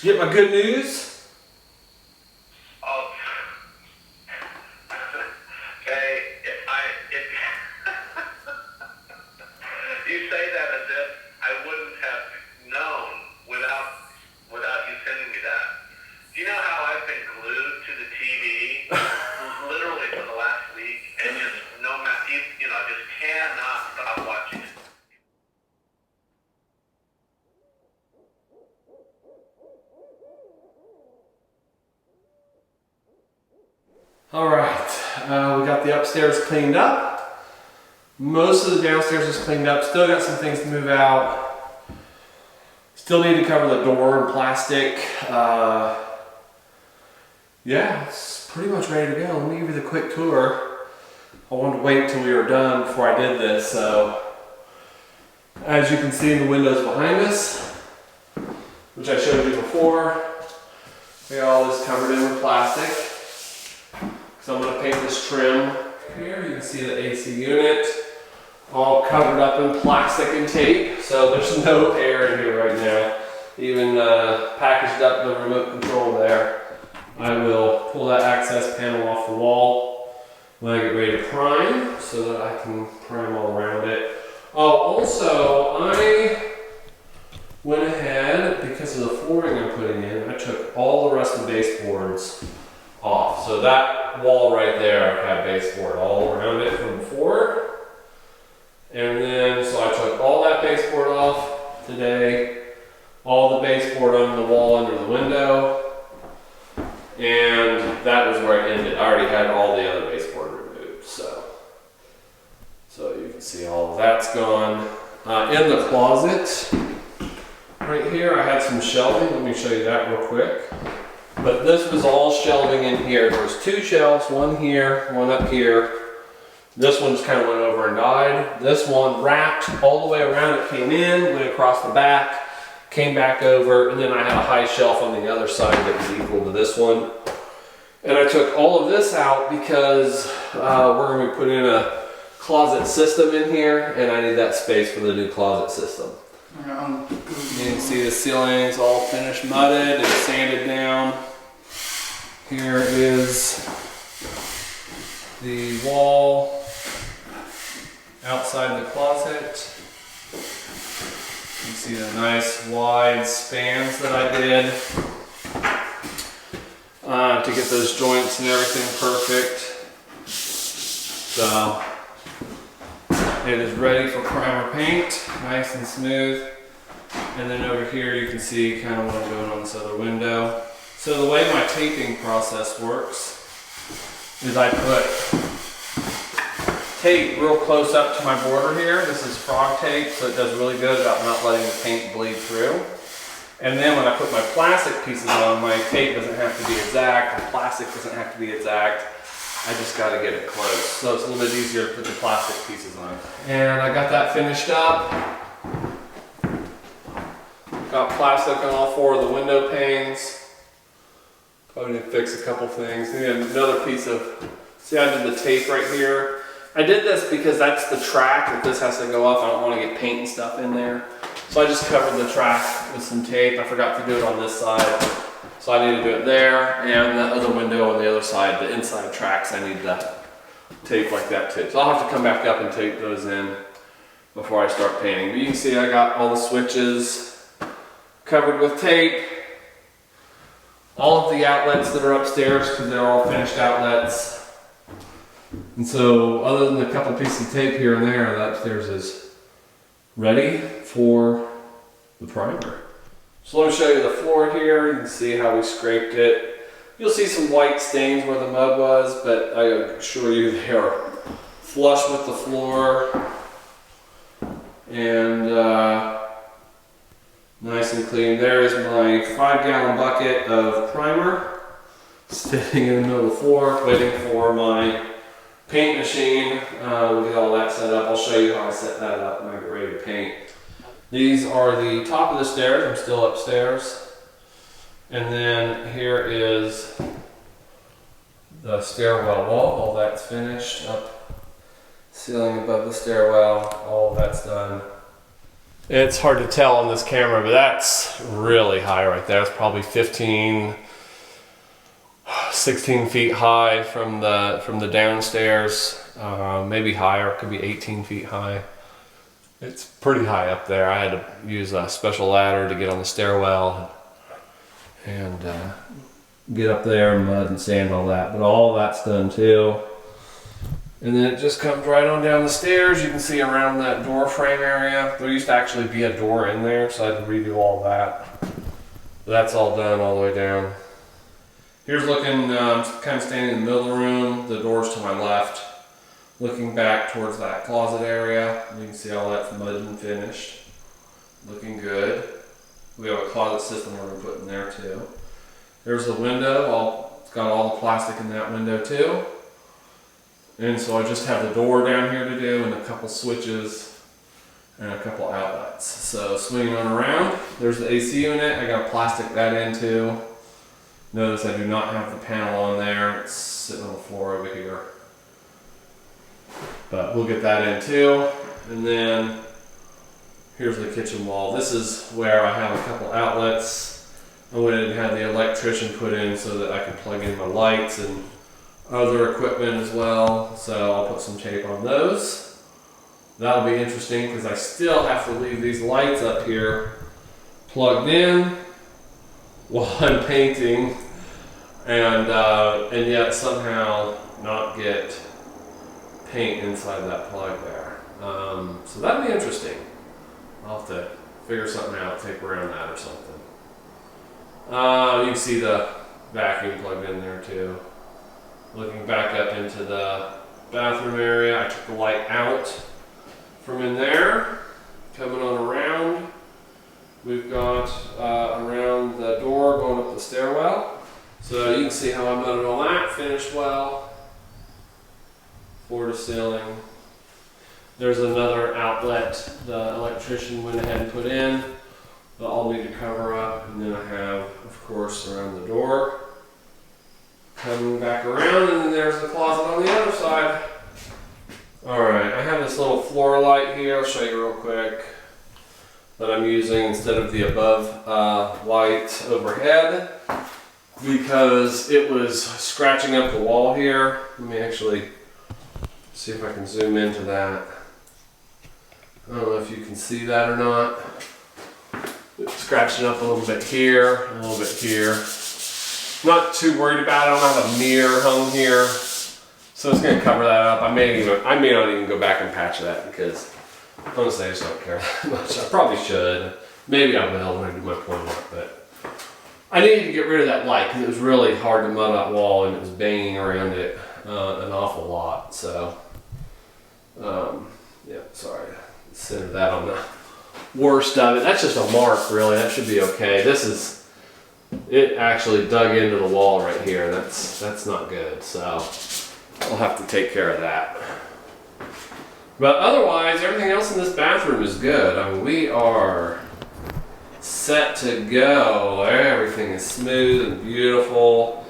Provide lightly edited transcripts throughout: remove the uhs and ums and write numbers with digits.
Did you get my good news? Oh, okay. If you say that as if I wouldn't have known without you sending me that. Do you know how I've been glued to the TV literally for the last week and just just cannot stop watching it. All right, we got the upstairs cleaned up. Most of the downstairs is cleaned up. Still got some things to move out. Still need to cover the door in plastic. Yeah, it's pretty much ready to go. Let me give you the quick tour. I wanted to wait until we were done before I did this. So, as you can see in the windows behind us, which I showed you before, we got all this covered in with plastic. So I'm going to paint this trim here. You can see the AC unit all covered up in plastic and tape. So there's no air in here right now. Even packaged up the remote control there. I will pull that access panel off the wall when I get ready to prime so that I can prime all around it. Oh, also I went ahead, because of the flooring I'm putting in, I took all the rest of the baseboards off. So that wall right there had baseboard all around it from before. And then, so I took all that baseboard off today, all the baseboard on the wall under the window, and that was where it ended. I already had all the other baseboard removed, so you can see all of that's gone. In the closet, right here, I had some shelving. Let me show you that real quick. But this was all shelving in here. There was two shelves, one here, one up here. This one just kind of went over and died. This one wrapped all the way around. It came in, went across the back, came back over, and then I had a high shelf on the other side that was equal to this one. And I took all of this out because we're going to be putting in a closet system in here, and I need that space for the new closet system. You can see the ceiling's all finished mudded and sanded down. Here is the wall outside the closet. You can see the nice wide spans that I did to get those joints and everything perfect. So it is ready for primer paint, nice and smooth. And then over here you can see kind of what I'm doing on this other window. So the way my taping process works is I put tape real close up to my border here. This is frog tape, so it does really good about not letting the paint bleed through. And then when I put my plastic pieces on, my tape doesn't have to be exact, the plastic doesn't have to be exact. I just got to get it close. So it's a little bit easier to put the plastic pieces on. And I got that finished up. Got plastic on all four of the window panes. Probably need to fix a couple things. And another piece of, see, I did the tape right here. I did this because that's the track. If this has to go off, I don't want to get paint and stuff in there. So I just covered the track with some tape. I forgot to do it on this side. So I need to do it there, and the other window on the other side, the inside tracks, I need to tape like that too. So I'll have to come back up and tape those in before I start painting. But you can see I got all the switches covered with tape. All of the outlets that are upstairs, because they're all finished outlets. And so other than a couple pieces of tape here and there, the upstairs is ready for the primer. So let me show you the floor here. You can see how we scraped it. You'll see some white stains where the mud was, but I assure you they are flush with the floor and nice and clean. There is my 5-gallon bucket of primer sitting in the middle of the floor, waiting for my paint machine. We'll get all that set up. I'll show you how I set that up when I get ready to paint. These are the top of the stairs. I'm still upstairs. And then here is the stairwell wall. All that's finished up. Ceiling above the stairwell. All of that's done. It's hard to tell on this camera, but that's really high right there. It's probably 15, 16 feet high from the downstairs. Maybe higher, it could be 18 feet high. It's pretty high up there. I had to use a special ladder to get on the stairwell and get up there and mud and sand and all that. But all that's done too. And then it just comes right on down the stairs. You can see around that door frame area. There used to actually be a door in there, so I had to redo all that. That's all done all the way down. Here's looking, kind of standing in the middle of the room. The door's to my left. Looking back towards that closet area. You can see all that's mud and finished. Looking good. We have a closet system we're going to put in there too. There's the window. It's got all the plastic in that window too. And so I just have the door down here to do and a couple switches and a couple outlets. So swinging on around, there's the AC unit. I got to plastic that in too. Notice I do not have the panel on there. It's sitting on the floor over here. But we'll get that in too. And then here's the kitchen wall. This is where I have a couple outlets. I went in and had the electrician put in so that I can plug in my lights and other equipment as well. So I'll put some tape on those. That'll be interesting because I still have to leave these lights up here plugged in while I'm painting and yet somehow not get paint inside that plug there. So that'd be interesting. I'll have to figure something out, tape around that or something. You can see the vacuum plugged in there too. Looking back up into the bathroom area, I took the light out from in there. Coming on around, we've got around the door going up the stairwell. So you can see how I mudded all that, finished well. Floor to ceiling. There's another outlet the electrician went ahead and put in that I'll need to cover up. And then I have, of course, around the door. Coming back around, and then there's the closet on the other side. Alright, I have this little floor light here. I'll show you real quick. That I'm using instead of the above light overhead. Because it was scratching up the wall here. Let me actually see if I can zoom into that. I don't know if you can see that or not. It's scratching up a little bit here, a little bit here. Not too worried about it. I don't have a mirror hung here, so it's going to cover that up. I may not even go back and patch that because honestly I just don't care that much. I probably should. Maybe I will when I do my point work, but I needed to get rid of that light because it was really hard to mud that wall and it was banging around it an awful lot. So yeah, sorry. Center that on the worst of it. That's just a mark, really. That should be okay. It actually dug into the wall right here. That's not good. So I'll have to take care of that. But otherwise, everything else in this bathroom is good. I mean, we are set to go. Everything is smooth and beautiful.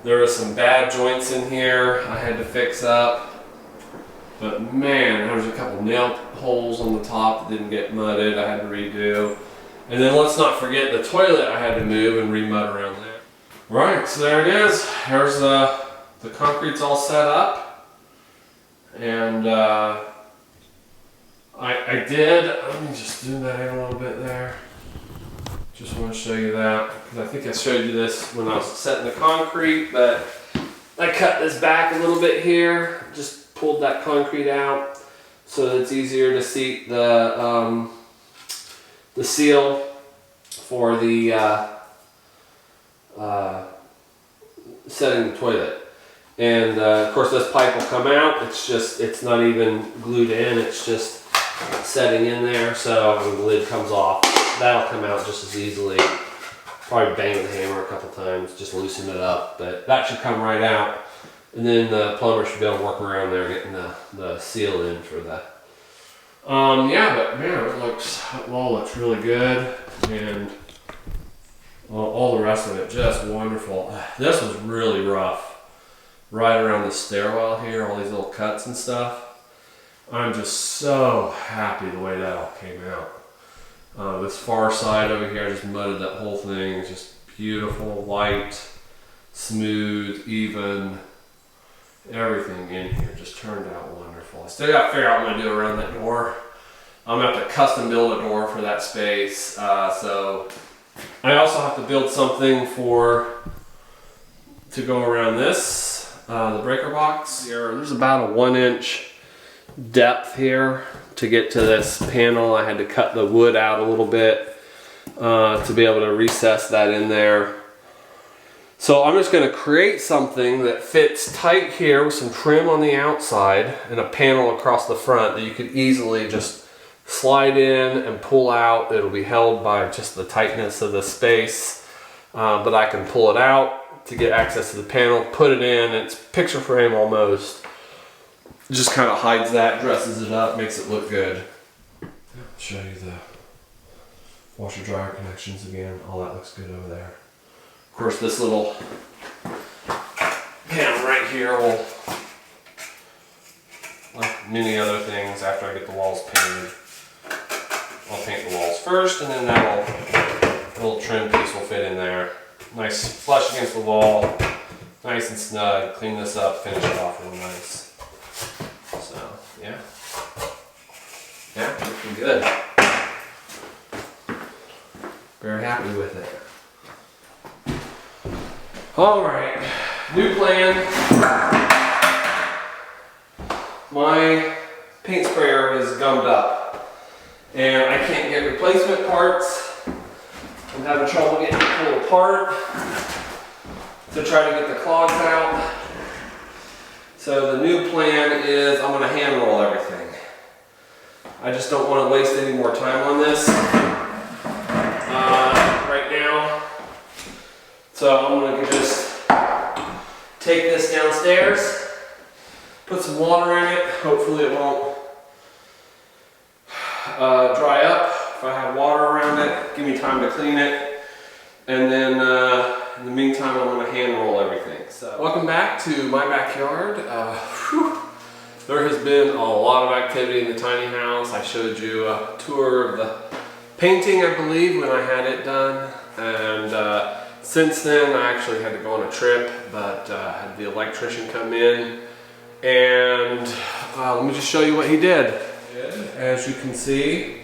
There are some bad joints in here I had to fix up. But man, there was a couple nail holes on the top that didn't get mudded. I had to redo. And then let's not forget the toilet I had to move and remud around that. Right, so there it is. There's the concrete's all set up. And I did, let me just zoom that in a little bit there. Just want to show you that, because I think I showed you this when I was setting the concrete, but I cut this back a little bit here, just pulled that concrete out so that it's easier to seat the seal for the setting the toilet. And of course this pipe will come out. It's not even glued in, it's just setting in there. So when the lid comes off, that'll come out just as easily. Probably bang with a hammer a couple times, just loosen it up, but that should come right out. And then the plumber should be able to work around there getting the seal in for that. Yeah, but man, it all looks really good, and all the rest of it just wonderful. This was really rough. Right around the stairwell here, all these little cuts and stuff. I'm just so happy the way that all came out. This far side over here, I just mudded that whole thing. It's just beautiful, white, smooth, even. Everything in here just turned out wonderful. I still got to figure out what I'm going to do around that door. I'm going to have to custom build a door for that space. So I also have to build something to go around this, the breaker box. Here, there's about a 1-inch depth here to get to this panel. I had to cut the wood out a little bit to be able to recess that in there. So I'm just going to create something that fits tight here with some trim on the outside and a panel across the front that you could easily just slide in and pull out. It'll be held by just the tightness of the space, but I can pull it out to get access to the panel, put it in. It's picture frame almost. It just kind of hides that, dresses it up, makes it look good. I'll show you the washer dryer connections again. All that looks good over there. Of course, this little panel right here will, like many other things, after I get the walls painted, I'll paint the walls first, and then that little trim piece will fit in there. Nice flush against the wall, nice and snug. Clean this up, finish it off real nice. So, yeah. Yeah, looking good. Very happy with it. All right, new plan. My paint sprayer is gummed up and I can't get replacement parts. I'm having trouble getting it pulled apart to try to get the clogs out. So the new plan is I'm going to hand roll everything. I just don't want to waste any more time on this right now. So I'm going to just take this downstairs, put some water in it. Hopefully it won't dry up if I have water around it. Give me time to clean it. And then in the meantime, I'm going to hand roll everything. So welcome back to my backyard. There has been a lot of activity in the tiny house. I showed you a tour of the painting, I believe, when I had it done. And since then, I actually had to go on a trip, but had the electrician come in. And let me just show you what he did. As you can see,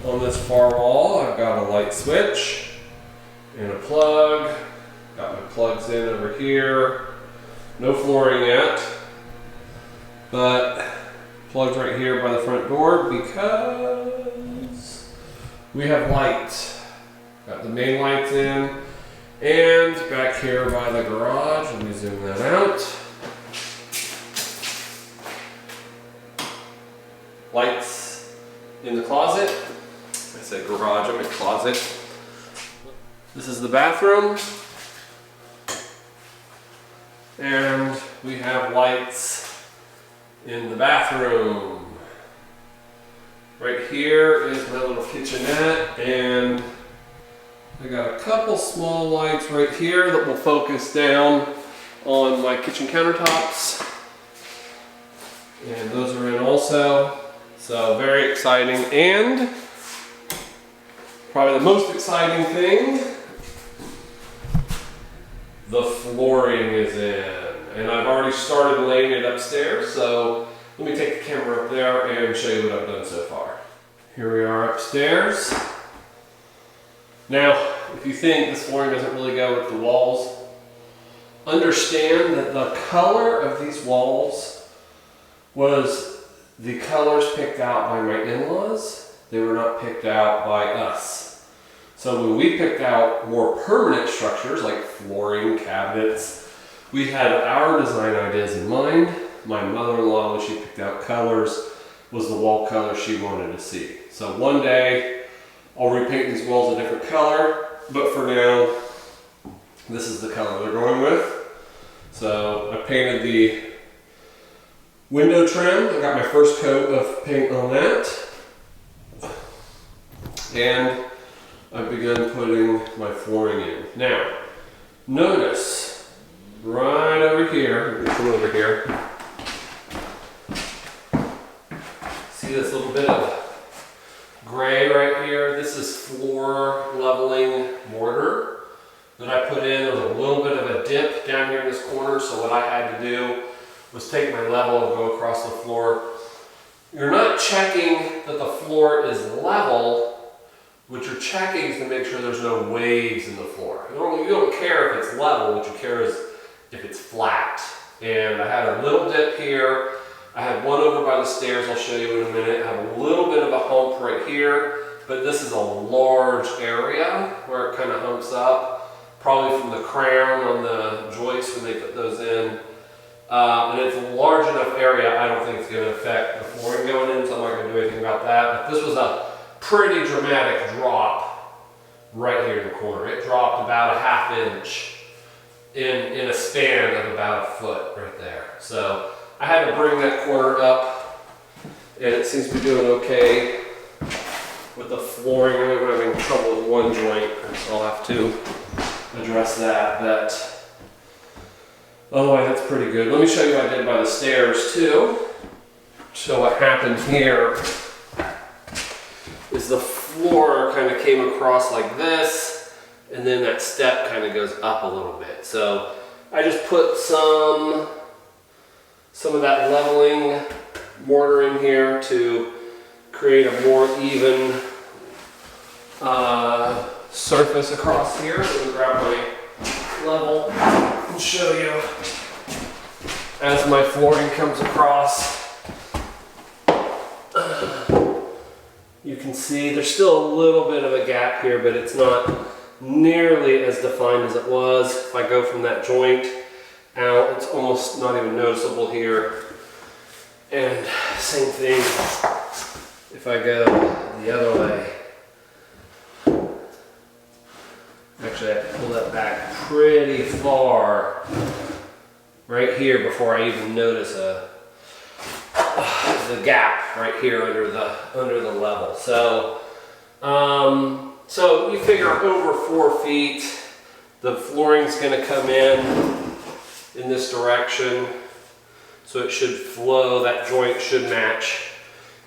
on this far wall, I've got a light switch and a plug. Got my plugs in over here. No flooring yet, but plugs right here by the front door because we have lights. Got the main lights in, and back here by the garage, let me zoom that out. Lights in the closet. I said garage, I meant closet. This is the bathroom. And we have lights in the bathroom. Right here is my little kitchenette, and I got a couple small lights right here that will focus down on my kitchen countertops. And those are in also. So very exciting. And probably the most exciting thing, the flooring is in. And I've already started laying it upstairs, so let me take the camera up there and show you what I've done so far. Here we are upstairs. Now, if you think this flooring doesn't really go with the walls, understand that the color of these walls was the colors picked out by my in-laws. They were not picked out by us. So when we picked out more permanent structures like flooring, cabinets, we had our design ideas in mind. My mother-in-law, when she picked out colors, was the wall color she wanted to see. So one day, I'll repaint these walls a different color, but for now, this is the color they're going with. So I painted the window trim. I got my first coat of paint on that. And I've begun putting my flooring in. Now, notice right over here, come over here, see this little bit of gray right here? This is leveling mortar that I put in. There was a little bit of a dip down here in this corner, so what I had to do was take my level and go across the floor. You're not checking that the floor is level. What you're checking is to make sure there's no waves in the floor. You don't care if it's level, what you care is if it's flat. And I had a little dip here. I had one over by the stairs, I'll show you in a minute. I have a little bit of a hump right here, but this is a large area where it kind of humps up, probably from the crown on the joists when they put those in. And it's a large enough area, I don't think it's going to affect the flooring going in, so I'm not going to do anything about that. But this was a pretty dramatic drop right here in the corner. It dropped about a ½ inch in a span of about a foot right there. So I had to bring that corner up, and it seems to be doing okay with the flooring. I'm having trouble with one joint, so I'll have to address that. But otherwise, that's pretty good. Let me show you what I did by the stairs too. So what happened here is the floor kind of came across like this, and then that step kind of goes up a little bit. So I just put some of that leveling mortar in here to create a more even surface across here. Let me grab my level and show you as my flooring comes across. You can see there's still a little bit of a gap here, but it's not nearly as defined as it was. If I go from that joint out, it's almost not even noticeable here. And same thing if I go the other way. Actually, I have to pull that back pretty far right here before I even notice the gap right here under the level. So so you figure over 4 feet, the flooring's going to come in this direction, so it should flow. That joint should match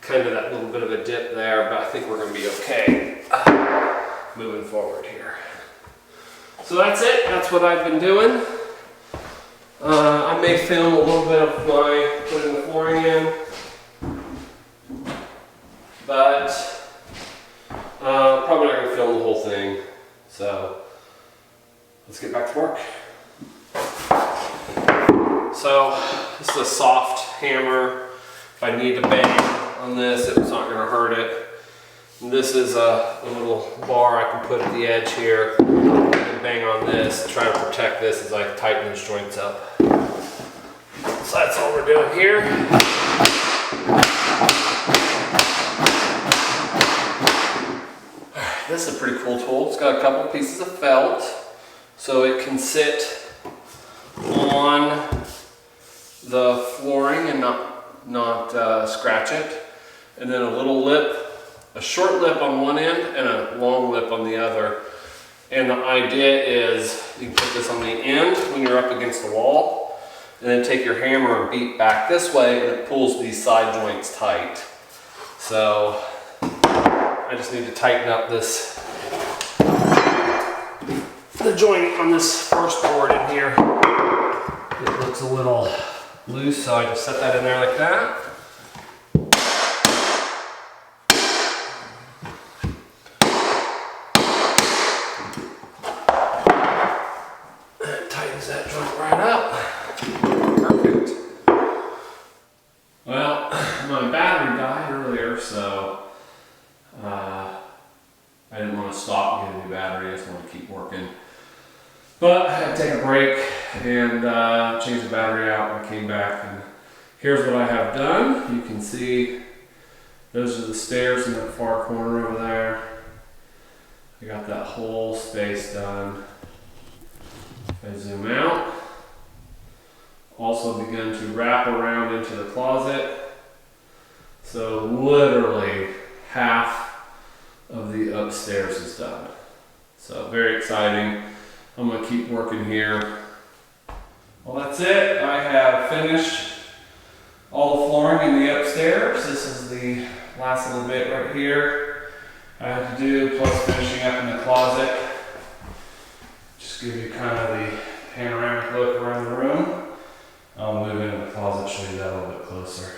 kind of that little bit of a dip there, but I think we're going to be okay moving forward here. So that's it. That's what I've been doing. I may film a little bit of my putting the flooring in, but probably not going to film the whole thing. So let's get back to work. So this is a soft hammer. If I need to bang on this, it's not going to hurt it. And this is a little bar I can put at the edge here and bang on this, try to protect this as I tighten these joints up. So that's all we're doing here. This is a pretty cool tool. It's got a couple pieces of felt, so it can sit on the flooring and not scratch it. And then a little lip, a short lip on one end and a long lip on the other. And the idea is you can put this on the end when you're up against the wall, and then take your hammer and beat back this way, and it pulls these side joints tight. So I just need to tighten up the joint on this first board in here. It looks a little loose, so I just set that in there like that. That tightens that joint right up. Perfect. Well, my battery died earlier, so I didn't want to stop and get a new battery. I just want to keep working. But I had to take a break and change the battery out when I came back. And here's what I have done. You can see those are the stairs in that far corner over there. I got that whole space done. If I zoom out, also begun to wrap around into the closet. So literally half of the upstairs is done. So very exciting. I'm going to keep working here. Well, that's it. I have finished all the flooring in the upstairs. This is the last little bit right here. I had to do, plus finishing up in the closet. Just give you kind of the panoramic look around the room. I'll move into the closet, show you that a little bit closer.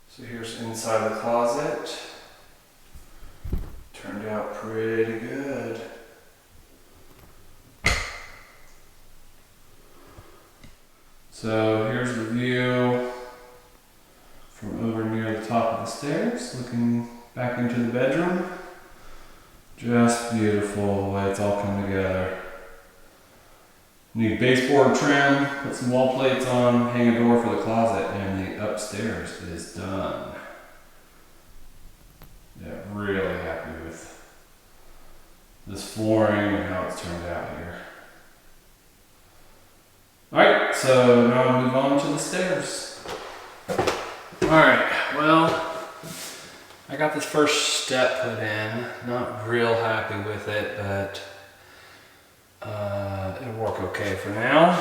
So here's inside the closet. Turned out pretty good. So here's the view from over near the top of the stairs, looking back into the bedroom. Just beautiful the way it's all come together. Need baseboard trim, put some wall plates on, hang a door for the closet, and the upstairs is done. Yeah, really happy with this flooring and how it's turned out here. Alright, so now I'll move on to the stairs. Alright, well, I got this first step put in. Not real happy with it, but it'll work okay for now.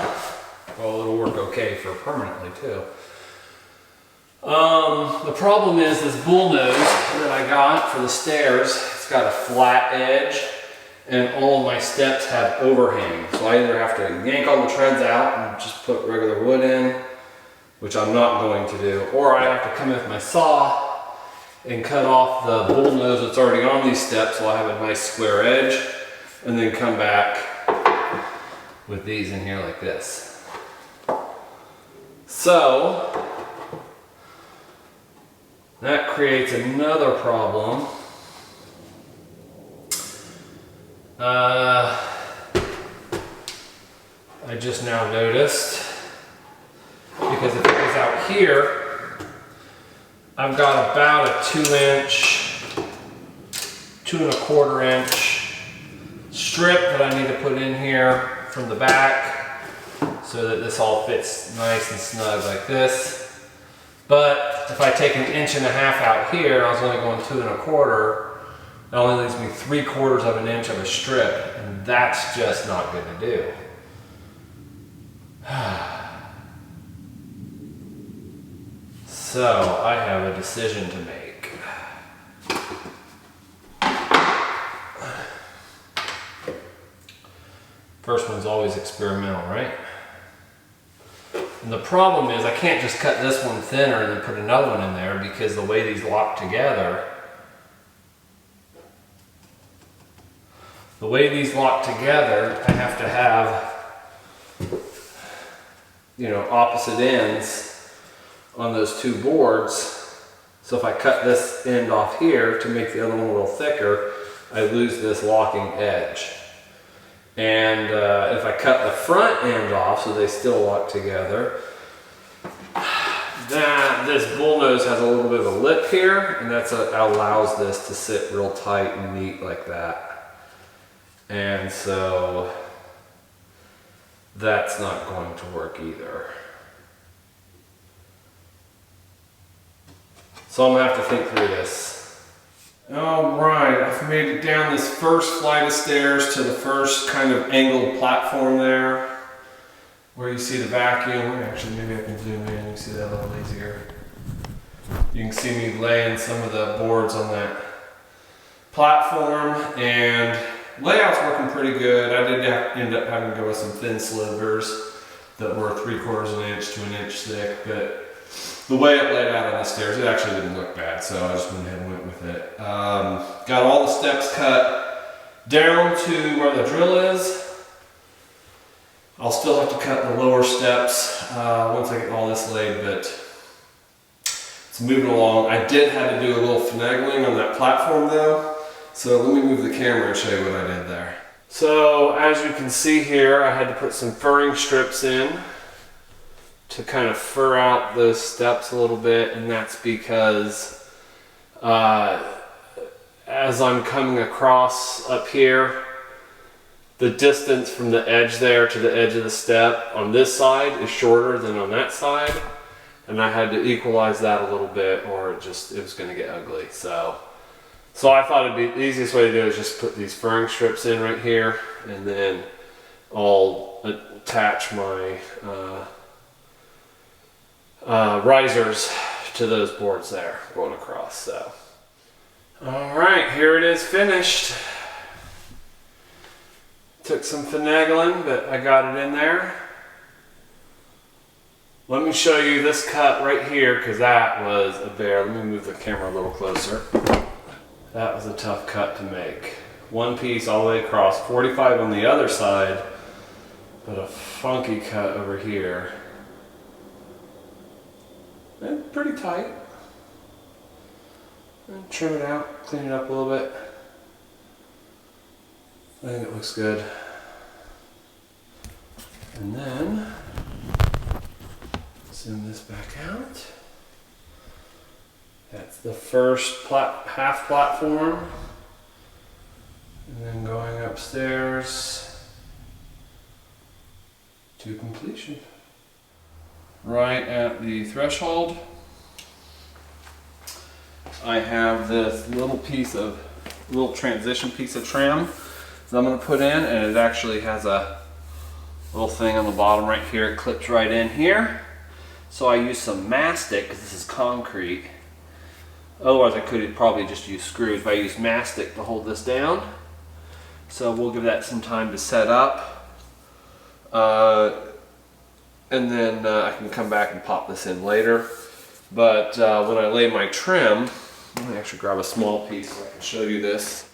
Well, it'll work okay for permanently too. The problem is this bull nose that I got for the stairs, it's got a flat edge and all of my steps have overhang. So I either have to yank all the treads out and just put regular wood in, which I'm not going to do, or I have to come in with my saw and cut off the bull nose that's already on these steps so I have a nice square edge, and then come back with these in here like this. So that creates another problem. I just now noticed, because if it goes out here, I've got about a 2-inch, 2¼ inch strip that I need to put in here from the back so that this all fits nice and snug like this. But if I take 1.5 inches out here, I was only going 2¼ inches, that only leaves me 3/4 inch of a strip, and that's just not good to do. So I have a decision to make. First one's always experimental, right? And the problem is I can't just cut this one thinner and then put another one in there, because the way these lock together, I have to have, you know, opposite ends on those two boards. So if I cut this end off here to make the other one a little thicker, I lose this locking edge. And if I cut the front end off so they still lock together, this bull nose has a little bit of a lip here, and that allows this to sit real tight and neat like that. And so that's not going to work either. So I'm gonna have to think through this. All right, I've made it down this first flight of stairs to the first kind of angled platform there, where you see the vacuum. Actually, maybe I can zoom in, you can see that a little easier. You can see me laying some of the boards on that platform, and layout's working pretty good. I did end up having to go with some thin slivers that were 3/4 inch to 1 inch thick, but the way it laid out on the stairs, it actually didn't look bad, so I just went ahead and went with it. Got all the steps cut down to where the drill is. I'll still have to cut the lower steps once I get all this laid, but it's moving along. I did have to do a little finagling on that platform though. So let me move the camera and show you what I did there. So as you can see here, I had to put some furring strips in to kind of fur out those steps a little bit, and that's because as I'm coming across up here, the distance from the edge there to the edge of the step on this side is shorter than on that side, and I had to equalize that a little bit, or it was going to get ugly. So I thought it'd be the easiest way to do it is just put these furring strips in right here, and then I'll attach my risers to those boards there going across. So All right, here it is finished. Took some finagling, but I got it in there. Let me show you this cut right here, because that was a bear. Let me move the camera a little closer. That was a tough cut to make. One piece all the way across, 45 on the other side, but a funky cut over here. And pretty tight. And trim it out, clean it up a little bit. I think it looks good. And then, zoom this back out. That's the first half platform. And then going upstairs to completion. Right at the threshold, I have this little transition piece of trim that I'm going to put in, and it actually has a little thing on the bottom right here. It clips right in here. So I use some mastic, because this is concrete. Otherwise I could probably just use screws, but I use mastic to hold this down. So we'll give that some time to set up. And then I can come back and pop this in later. But when I lay my trim, let me actually grab a small piece so I can show you this.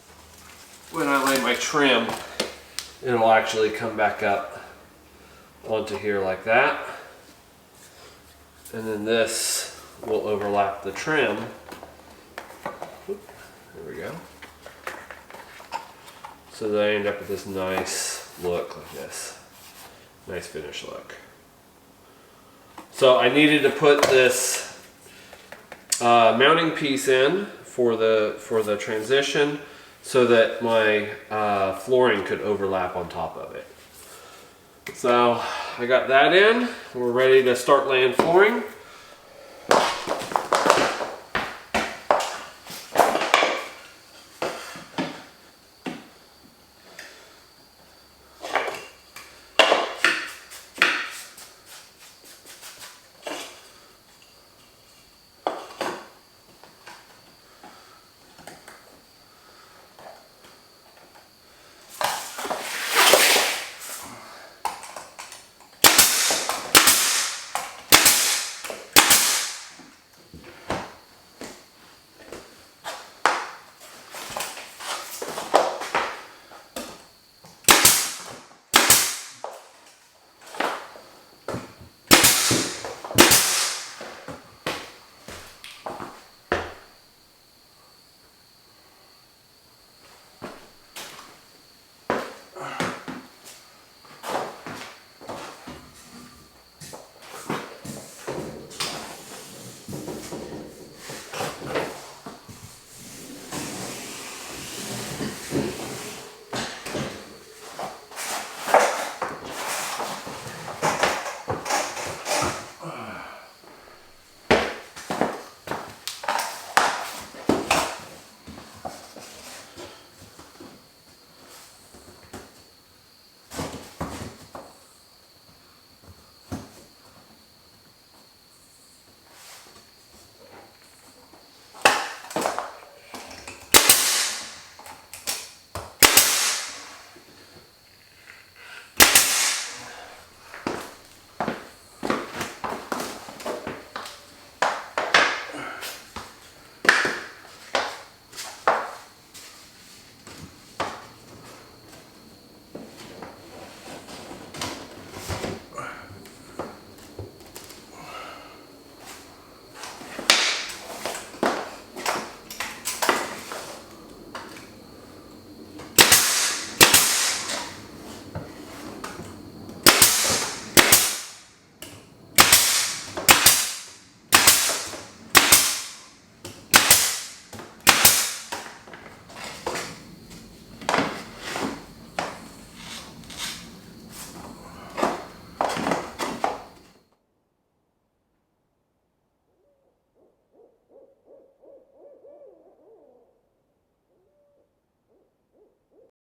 When I lay my trim, it'll actually come back up onto here like that. And then this will overlap the trim. There we go. So that I end up with this nice look like this. Nice finish look. So I needed to put this mounting piece in for the transition so that my flooring could overlap on top of it. So I got that in. We're ready to start laying flooring.